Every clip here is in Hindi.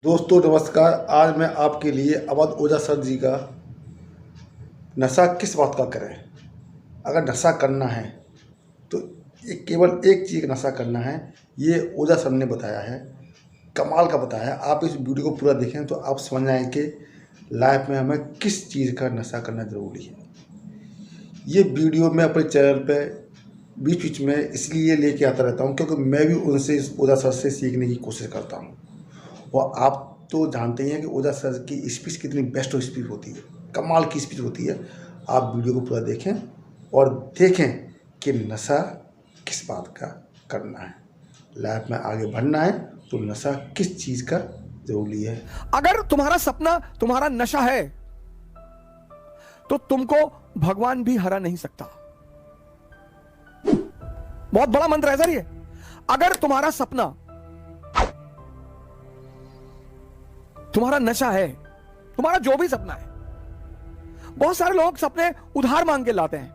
दोस्तों नमस्कार। आज मैं आपके लिए अवध ओझा सर जी का नशा किस बात का करें। अगर नशा करना है तो केवल एक चीज़ का नशा करना है। ये ओझा सर ने बताया है, कमाल का बताया है। आप इस वीडियो को पूरा देखें तो आप समझ आए कि लाइफ में हमें किस चीज़ का नशा करना ज़रूरी है। ये वीडियो मैं अपने चैनल पे बीच बीच में इसलिए लेके आता रहता हूँ क्योंकि मैं भी उनसे ओझा सर से सीखने की कोशिश करता हूँ। और आप तो जानते ही हैं कि ओझा सर की स्पीच कितनी बेस्ट स्पीच होती है, कमाल की स्पीच होती है। आप वीडियो को पूरा देखें और देखें कि नशा किस बात का करना है। लाइफ में आगे बढ़ना है तो नशा किस चीज़ का ज़रूरी है। अगर तुम्हारा सपना तुम्हारा नशा है तो तुमको भगवान भी हरा नहीं सकता। बहुत बड़ा मंत्र है सर ये। अगर तुम्हारा सपना तुम्हारा नशा है, तुम्हारा जो भी सपना है, बहुत सारे लोग सपने उधार मांग के लाते हैं।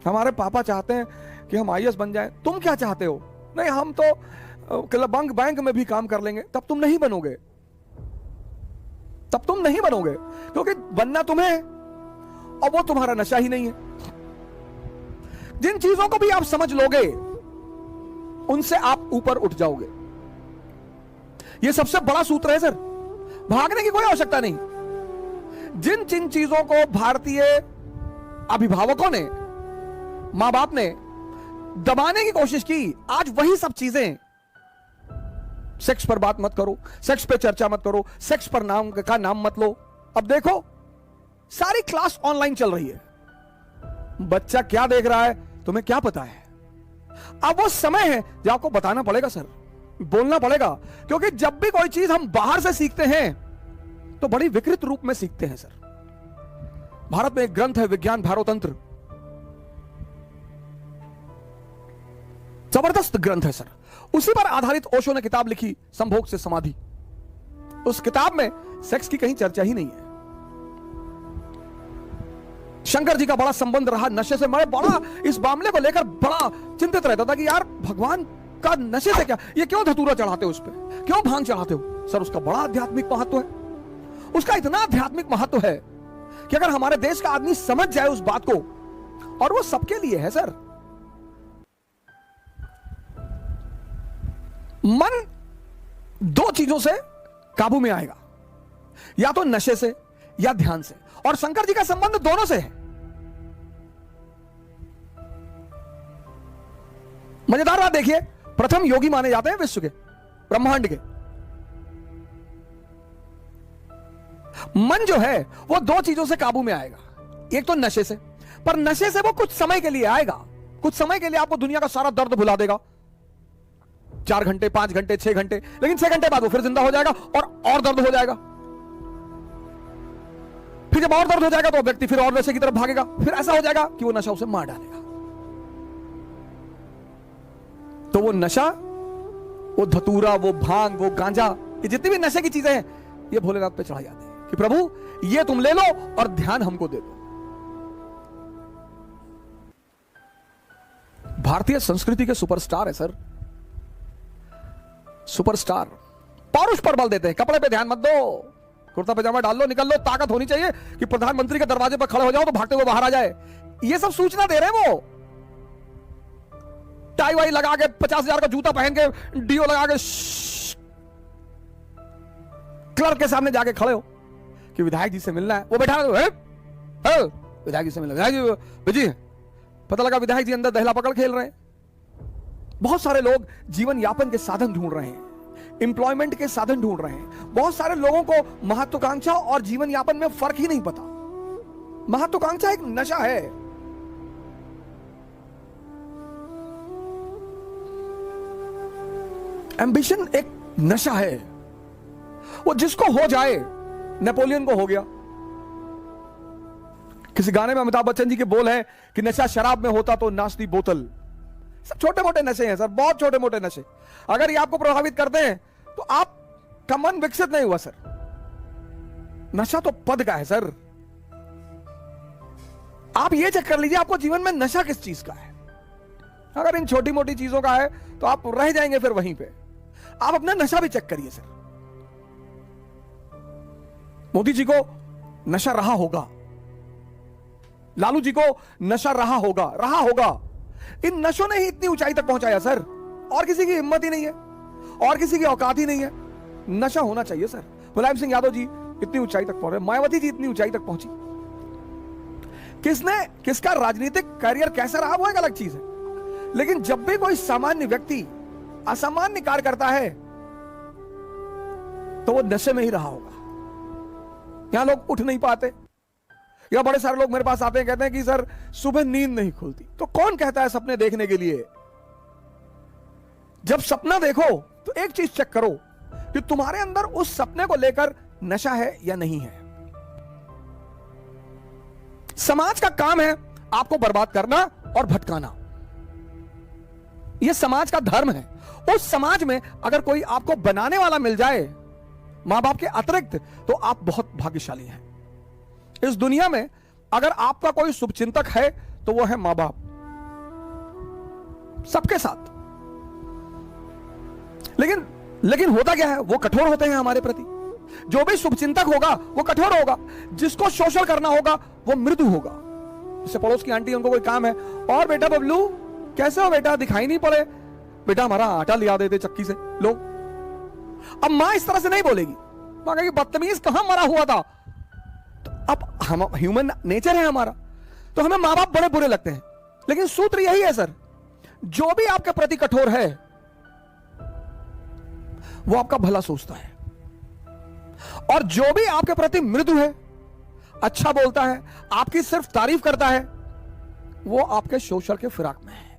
हमारे पापा चाहते हैं कि हम आईएएस बन जाएं। तुम क्या चाहते हो? नहीं, हम तो बैंक में भी काम कर लेंगे। तब तुम नहीं बनोगे, तब तुम नहीं बनोगे, क्योंकि बनना तुम्हें है और वो तुम्हारा नशा ही नहीं है। जिन चीजों को भी आप समझ लोगे उनसे आप ऊपर उठ जाओगे। यह सबसे बड़ा सूत्र है सर। भागने की कोई आवश्यकता नहीं। जिन जिन चीजों को भारतीय अभिभावकों ने, मां बाप ने दबाने की कोशिश की, आज वही सब चीजें। सेक्स पर बात मत करो, सेक्स पे चर्चा मत करो, सेक्स पर नाम मत लो। अब देखो सारी क्लास ऑनलाइन चल रही है। बच्चा क्या देख रहा है तुम्हें क्या पता है? अब वो समय है जो आपको बताना पड़ेगा सर, बोलना पड़ेगा। क्योंकि जब भी कोई चीज हम बाहर से सीखते हैं तो बड़ी विकृत रूप में सीखते हैं सर। भारत में एक ग्रंथ है विज्ञान भारोतंत्र, जबरदस्त ग्रंथ है सर। उसी पर आधारित ओशो ने किताब लिखी संभोग से समाधि। उस किताब में सेक्स की कहीं चर्चा ही नहीं है। शंकर जी का बड़ा संबंध रहा नशे से। मैं बड़ा इस मामले को लेकर बड़ा चिंतित रहता था कि यार भगवान का नशे से क्या, ये क्यों धतूरा चढ़ाते हो, उस पर क्यों भांग चढ़ाते हो? सर उसका बड़ा आध्यात्मिक महत्व है। उसका इतना आध्यात्मिक महत्व है कि अगर हमारे देश का आदमी समझ जाए उस बात को, और वो सबके लिए है सर। मन दो चीजों से काबू में आएगा, या तो नशे से या ध्यान से। और शंकर जी का संबंध दोनों से है। मजेदार बात देखिए, प्रथम योगी माने जाते हैं विश्व के, ब्रह्मांड के। मन जो है वो दो चीजों से काबू में आएगा, एक तो नशे से। पर नशे से वो कुछ समय के लिए आएगा, कुछ समय के लिए आपको दुनिया का सारा दर्द भुला देगा, 4 घंटे 5 घंटे 6 घंटे, लेकिन 6 घंटे बाद वो फिर जिंदा हो जाएगा और दर्द हो जाएगा। फिर जब और दर्द हो जाएगा तो व्यक्ति फिर और नशे की तरफ भागेगा। फिर ऐसा हो जाएगा कि वो नशा उसे मार डालेगा। तो वो नशा, वो धतूरा, वो भांग, वो गांजा, ये जितनी भी नशे की चीजें हैं, ये भोलेनाथ पे चढ़ाई जाती है कि प्रभु ये तुम ले लो और ध्यान हमको दे दो। भारतीय संस्कृति के सुपरस्टार है सर, सुपरस्टार। पौरुष पर बल देते हैं, कपड़े पे ध्यान मत दो, कुर्ता पजामा डाल लो, निकल लो। ताकत होनी चाहिए कि प्रधानमंत्री के दरवाजे पर खड़े हो जाओ तो भागते हुए बाहर आ जाए। ये सब सूचना दे रहे हैं वो। टाई वाई लगा के, 50,000 का जूता पहन के, डीओ लगा के क्लर्क के सामने जाके खड़े हो कि विधायक जी से मिलना है। वो बैठा है, विधायक जी से मिलना, विधायक जी बिजी है। पता लगा विधायक जी अंदर दहला पकड़ खेल रहे हैं। बहुत सारे लोग जीवन यापन के साधन ढूंढ रहे हैं, एम्प्लॉयमेंट के साधन ढूंढ रहे हैं। बहुत सारे लोगों को महत्वाकांक्षा और जीवन यापन में फर्क ही नहीं पता। महत्वाकांक्षा एक नशा है। एम्बिशन एक नशा है। वो जिसको हो जाए, नेपोलियन को हो गया। किसी गाने में अमिताभ बच्चन जी के बोल हैं कि नशा शराब में होता तो नाचती बोतल। सब छोटे मोटे नशे हैं सर, बहुत छोटे मोटे नशे। अगर ये आपको प्रभावित करते हैं तो आपका मन विकसित नहीं हुआ सर। नशा तो पद का है सर। आप ये चेक कर लीजिए आपको जीवन में नशा किस चीज का है। अगर इन छोटी मोटी चीजों का है तो आप रह जाएंगे फिर वहीं पे। आप अपना नशा भी चेक करिए सर। मोदी जी को नशा रहा होगा, लालू जी को नशा रहा होगा। इन नशों ने ही इतनी ऊंचाई तक पहुंचाया सर, और किसी की हिम्मत ही नहीं है, और किसी की औकात ही नहीं है। नशा होना चाहिए सर। मुलायम सिंह यादव जी इतनी ऊंचाई तक पहुंचे, मायावती जी इतनी ऊंचाई तक पहुंची। किसका राजनीतिक करियर कैसा रहा वो एक अलग चीज है, लेकिन जब भी कोई सामान्य व्यक्ति असामान्य कार्य करता है तो वो नशे में ही रहा होगा। यहां लोग उठ नहीं पाते, या बड़े सारे लोग मेरे पास आते हैं, कहते हैं कि सर सुबह नींद नहीं खुलती। तो कौन कहता है सपने देखने के लिए? जब सपना देखो तो एक चीज चेक करो कि तुम्हारे अंदर उस सपने को लेकर नशा है या नहीं है। समाज का काम है आपको बर्बाद करना और भटकाना, यह समाज का धर्म है। उस समाज में अगर कोई आपको बनाने वाला मिल जाए मां बाप के अतिरिक्त, तो आप बहुत भाग्यशाली हैं। इस दुनिया में अगर आपका कोई शुभचिंतक है तो वो है मां बाप, सबके साथ। लेकिन होता क्या है, वो कठोर होते हैं हमारे प्रति। जो भी शुभचिंतक होगा वो कठोर होगा, जिसको शोषण करना होगा वो मृदु होगा। जैसे पड़ोस की आंटी, उनको कोई काम है, और बेटा बबलू कैसे हो बेटा, दिखाई नहीं पड़े, बेटा हमारा आटा लिया देते चक्की से लो। अब मां इस तरह से नहीं बोलेगी, मां कहेगी बदतमीज कहां मरा हुआ था। तो अब हम ह्यूमन नेचर है हमारा, तो हमें मां बाप बड़े बुरे लगते हैं। लेकिन सूत्र यही है सर, जो भी आपके प्रति कठोर है वो आपका भला सोचता है, और जो भी आपके प्रति मृदु है, अच्छा बोलता है, आपकी सिर्फ तारीफ करता है, वो आपके शोषण के फिराक में है।